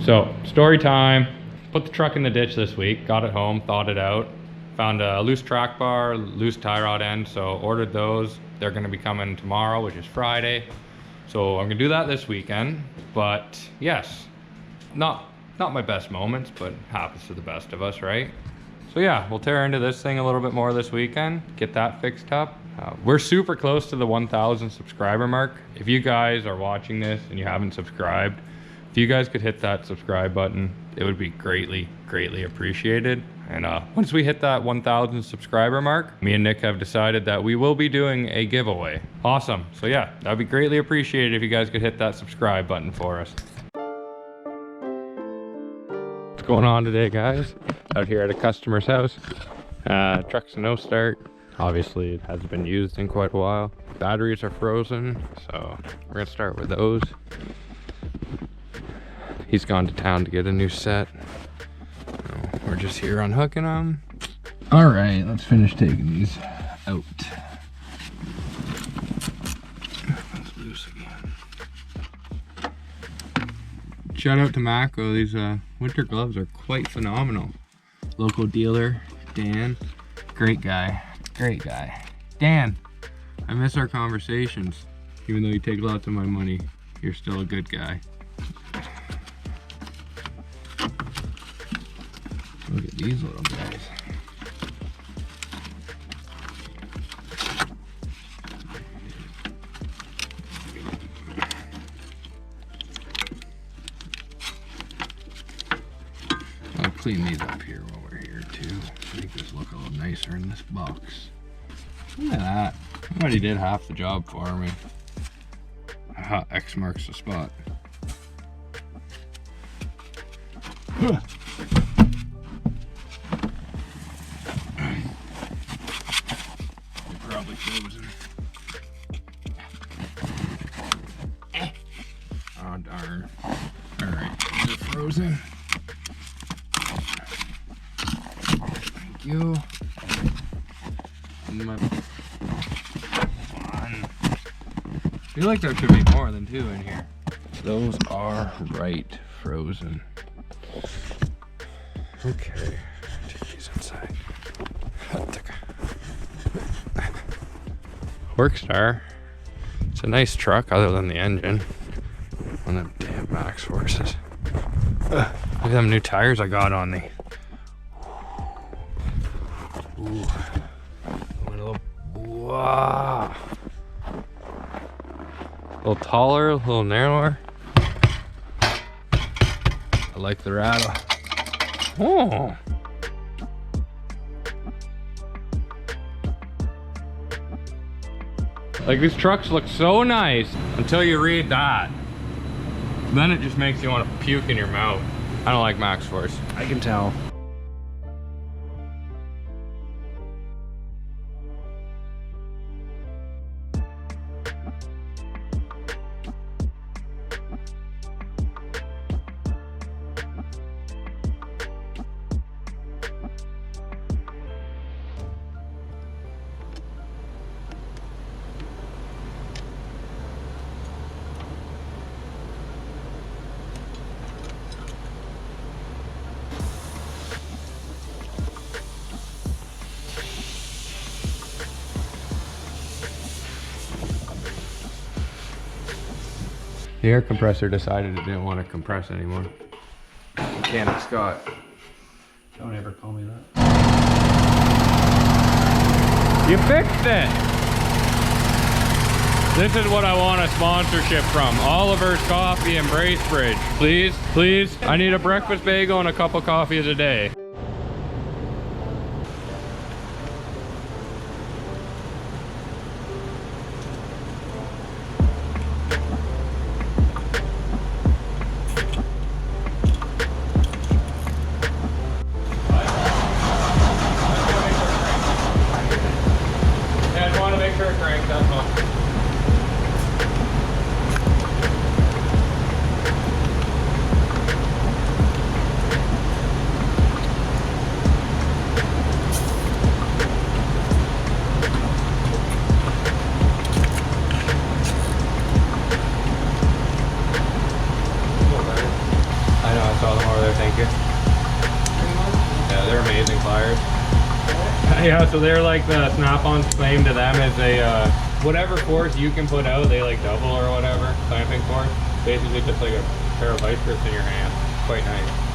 So, story time. Put the truck in the ditch this week, got it home, thawed it out. Found a loose track bar, loose tie rod end, so ordered those. They're gonna be coming tomorrow, which is Friday. So I'm gonna do that this weekend. But yes, not my best moments, but happens to the best of us, right? So yeah, we'll tear into this thing a little bit more this weekend, get that fixed up. We're super close to the 1,000 subscriber mark. If you guys are watching this and you haven't subscribed, if you guys could hit that subscribe button, it would be greatly appreciated. And once we hit that 1,000 subscriber mark, me and Nick have decided that we will be doing a giveaway. Awesome. So yeah, that'd be greatly appreciated if you guys could hit that subscribe button for us. What's going on today, guys? Out here at a customer's house. Truck's a no start. Obviously, it hasn't been used in quite a while. Batteries are frozen, so we're gonna start with those. He's gone to town to get a new set. We're just here unhooking them. All right, let's finish taking these out. That's loose again. Shout out to Mako. These winter gloves are quite phenomenal. Local dealer, Dan. Great guy. Great guy. Dan, I miss our conversations. Even though you take lots of my money, you're still a good guy. Look at these little guys. I'll clean these up here while we're here too. Make this look a little nicer in this box. Look at that. I already did half the job for me. X marks the spot. Probably frozen. Oh darn. Alright, they're frozen. Thank you. And my one. I feel like there should be more than 2 in here. Those are right frozen. Okay, take these inside. Workstar. It's a nice truck other than the engine. One of them damn MaxxForces. Look at them new tires I got on the. Ooh. Wow. A little taller, a little narrower. I like the rattle. Oh. Like, these trucks look so nice until you read that. Then it just makes you want to puke in your mouth. I don't like MaxxForce. I can tell. The air compressor decided it didn't want to compress anymore. Mechanic Scott. Don't ever call me that. You fixed it! This is what I want a sponsorship from. Oliver's Coffee and Bracebridge. Please, please. I need a breakfast bagel and a cup of coffees a day. I saw them over there, thank you. Yeah, they're amazing pliers. Yeah, so they're like the Snap-on's claim to them is whatever force you can put out, they like double or whatever, clamping force. Basically just like a pair of vice grips in your hand. Quite nice.